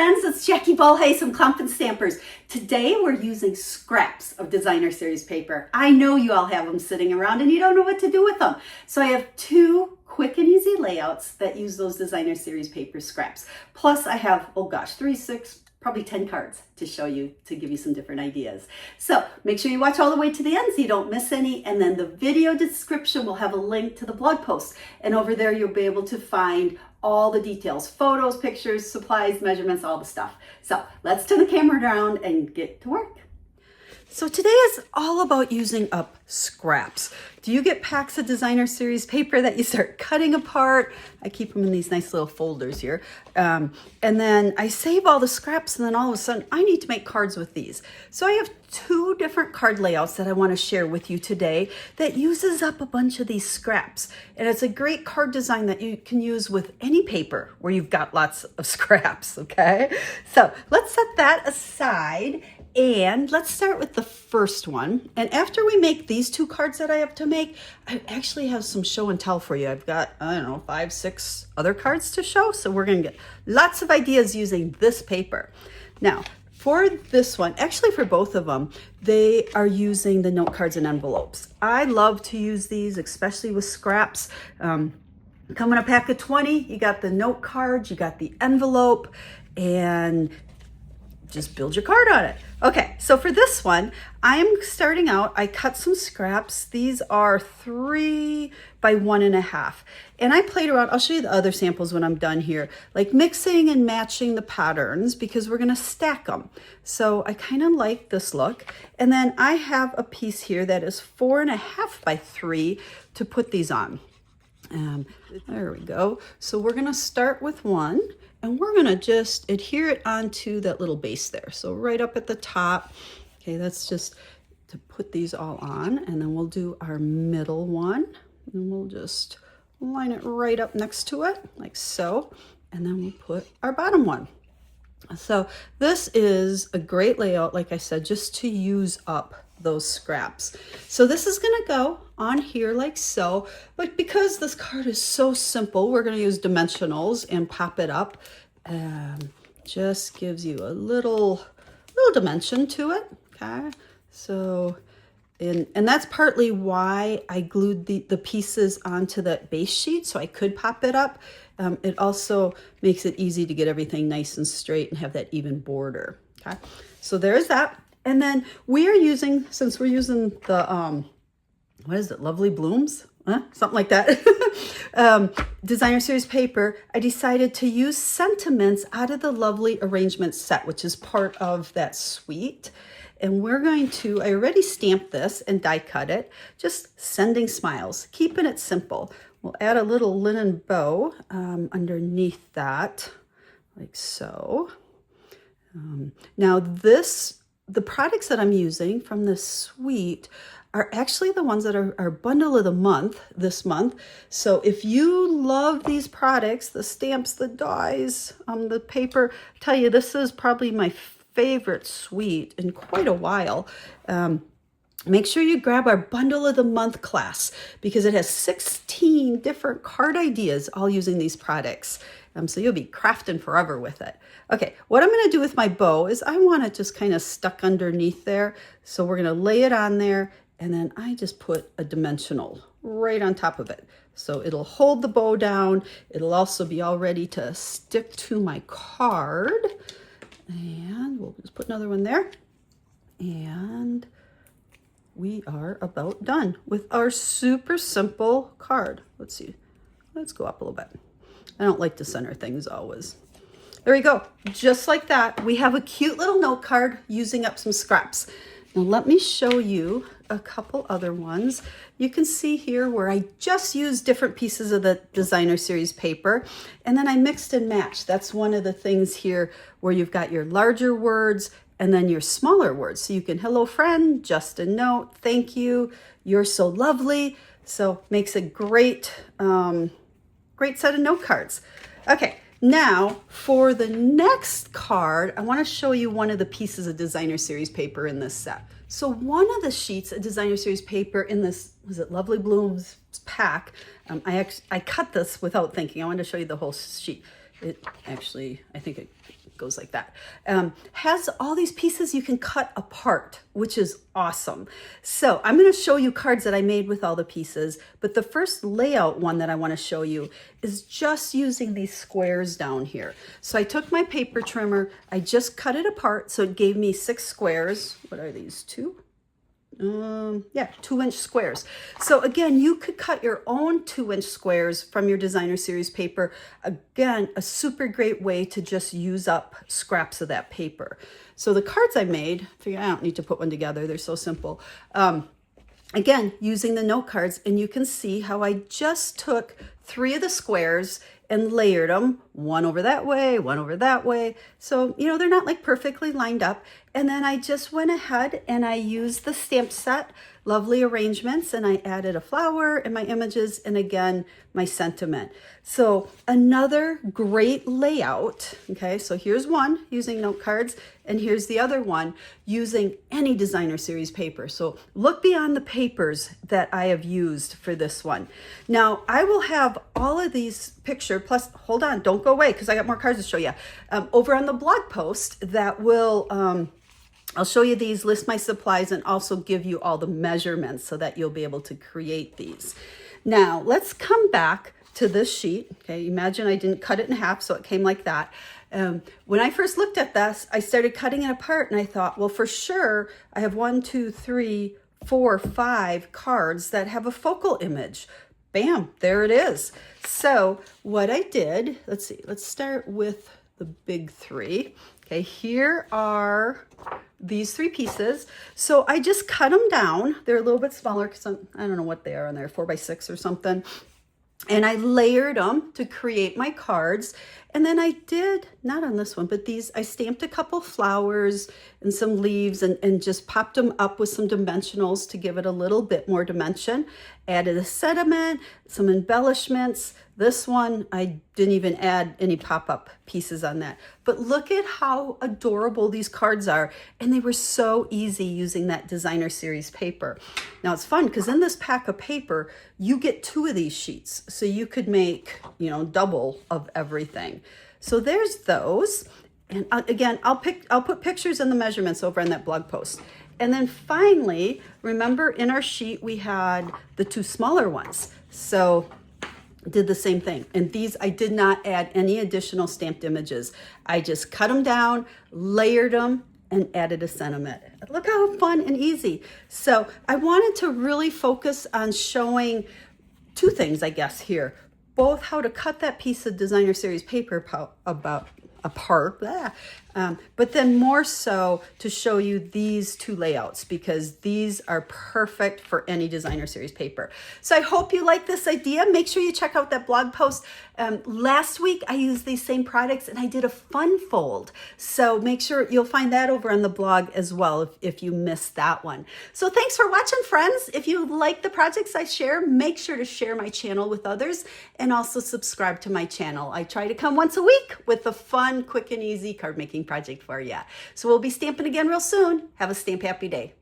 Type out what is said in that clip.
friends, it's Jackie Balhays from Stampin Stampers. Today we're using scraps of designer series paper. I know you all have them sitting around and you don't know what to do with them. So I have two quick and easy layouts that use those designer series paper scraps. Plus I have, oh gosh, 3, 6, probably 10 cards to show you, to give you some different ideas. So make sure you watch all the way to the end so you don't miss any. And then the video description will have a link to the blog post. And over there you'll be able to find all the details, photos, pictures, supplies, measurements, all the stuff. So let's turn the camera around and get to work. So today is all about using up scraps. Do you get packs of designer series paper that you start cutting apart? I keep them in these nice little folders here. And then I save all the scraps and then all of a sudden I need to make cards with these. So I have two different card layouts that I want to share with you today that uses up a bunch of these scraps. And it's a great card design that you can use with any paper where you've got lots of scraps, okay? So let's set that aside. And let's start with the first one. And after we make these two cards that I have to make, I actually have some show and tell for you. I've got, I don't know, 5, 6 other cards to show. So we're gonna get lots of ideas using this paper. Now, for this one, actually for both of them, they are using the note cards and envelopes. I love to use these, especially with scraps. Come in a pack of 20, you got the note cards, you got the envelope, and just build your card on it. Okay, so for this one, I am starting out, I cut some scraps. These are 3 by 1.5. And I played around, I'll show you the other samples when I'm done here, like mixing and matching the patterns because we're gonna stack them. So I kind of like this look. And then I have a piece here that is 4.5 by 3 to put these on. There we go. So we're gonna start with one. And we're gonna just adhere it onto that little base there. So right up at the top. Okay, that's just to put these all on. And then we'll do our middle one. And we'll just line it right up next to it, like so. And then we'll put our bottom one. So this is a great layout, like I said, just to use up those scraps. So this is gonna go on here like so, but because this card is so simple, we're gonna use dimensionals and pop it up. Just gives you a little dimension to it, okay? So, and that's partly why I glued the pieces onto that base sheet so I could pop it up. It also makes it easy to get everything nice and straight and have that even border, okay? So there's that. And then we are using, since we're using the, what is it, Lovely Blooms? Something like that. Designer series paper, I decided to use sentiments out of the Lovely Arrangement set, which is part of that suite. And we're going to, I already stamped this and die cut it, just sending smiles, keeping it simple. We'll add a little linen bow underneath that, like so. Now the products that I'm using from this suite are actually the ones that are bundle of the month this month. So if you love these products, the stamps, the dies, the paper, I tell you, this is probably my favorite suite in quite a while. Make sure you grab our bundle of the month class because it has 16 different card ideas all using these products. So you'll be crafting forever with it. Okay, what I'm gonna do with my bow is I want it just kind of stuck underneath there. So we're gonna lay it on there and then I just put a dimensional right on top of it. So it'll hold the bow down. It'll also be all ready to stick to my card. And we'll just put another one there. And we are about done with our super simple card. Let's see, let's go up a little bit. I don't like to center things always. There we go, just like that. We have a cute little note card using up some scraps. Now let me show you a couple other ones. You can see here where I just used different pieces of the designer series paper and then I mixed and matched. That's one of the things here where you've got your larger words and then your smaller words. So you can, hello friend, just a note, thank you, you're so lovely. So makes a great, great set of note cards. Okay, now for the next card, I want to show you one of the pieces of designer series paper in this set. So one of the sheets of designer series paper in this, was it Lovely Blooms pack? I cut this without thinking. I wanted to show you the whole sheet. It actually, I think it goes like that. Has all these pieces you can cut apart, which is awesome. So I'm going to show you cards that I made with all the pieces, but the first layout one that I want to show you is just using these squares down here. So I took my paper trimmer, I just cut it apart, so it gave me 6 squares. What are these, 2? Yeah, 2-inch squares. So again, you could cut your own 2-inch squares from your designer series paper. Again, a super great way to just use up scraps of that paper. So the cards I made, I don't need to put one together, they're so simple. Again, using the note cards, and you can see how I just took 3 of the squares and layered them, one over that way, one over that way. So, you know, they're not like perfectly lined up. And then I just went ahead and I used the stamp set, lovely arrangements, and I added a flower and my images, and again, my sentiment. So another great layout. Okay, so here's one using note cards, and here's the other one using any designer series paper. So look beyond the papers that I have used for this one. Now I will have all of these pictures, plus hold on, don't go away because I got more cards to show you, over on the blog post that will, I'll show you these, list my supplies, and also give you all the measurements so that you'll be able to create these. Now let's come back to this sheet. Okay, imagine I didn't cut it in half, so it came like that. When I first looked at this, I started cutting it apart and I thought, well, for sure, I have 1, 2, 3, 4, 5 cards that have a focal image. Bam, there it is. So what I did, let's see, let's start with the big 3. Okay, here are these 3 pieces. So I just cut them down. They're a little bit smaller because I don't know what they are on there, 4x6 or something. And I layered them to create my cards. And then I did, not on this one, but these, I stamped a couple flowers and some leaves and just popped them up with some dimensionals to give it a little bit more dimension. Added a sentiment, some embellishments. This one, I didn't even add any pop-up pieces on that. But look at how adorable these cards are. And they were so easy using that designer series paper. Now it's fun because in this pack of paper, you get 2 of these sheets. So you could make, you know, double of everything. So there's those. And again, I'll put pictures and the measurements over on that blog post. And then finally, remember in our sheet, we had the 2 smaller ones. So did the same thing. And these, I did not add any additional stamped images. I just cut them down, layered them, and added a sentiment. Look how fun and easy. So I wanted to really focus on showing 2 things, I guess, here. Both how to cut that piece of designer series paper apart, but then more so to show you these 2 layouts because these are perfect for any designer series paper. So I hope you like this idea. Make sure you check out that blog post. Last week I used these same products and I did a fun fold. So make sure you'll find that over on the blog as well if you missed that one. So thanks for watching, friends. If you like the projects I share, make sure to share my channel with others and also subscribe to my channel. I try to come once a week with a fun, quick and easy card making project for you. So we'll be stamping again real soon. Have a stamp happy day.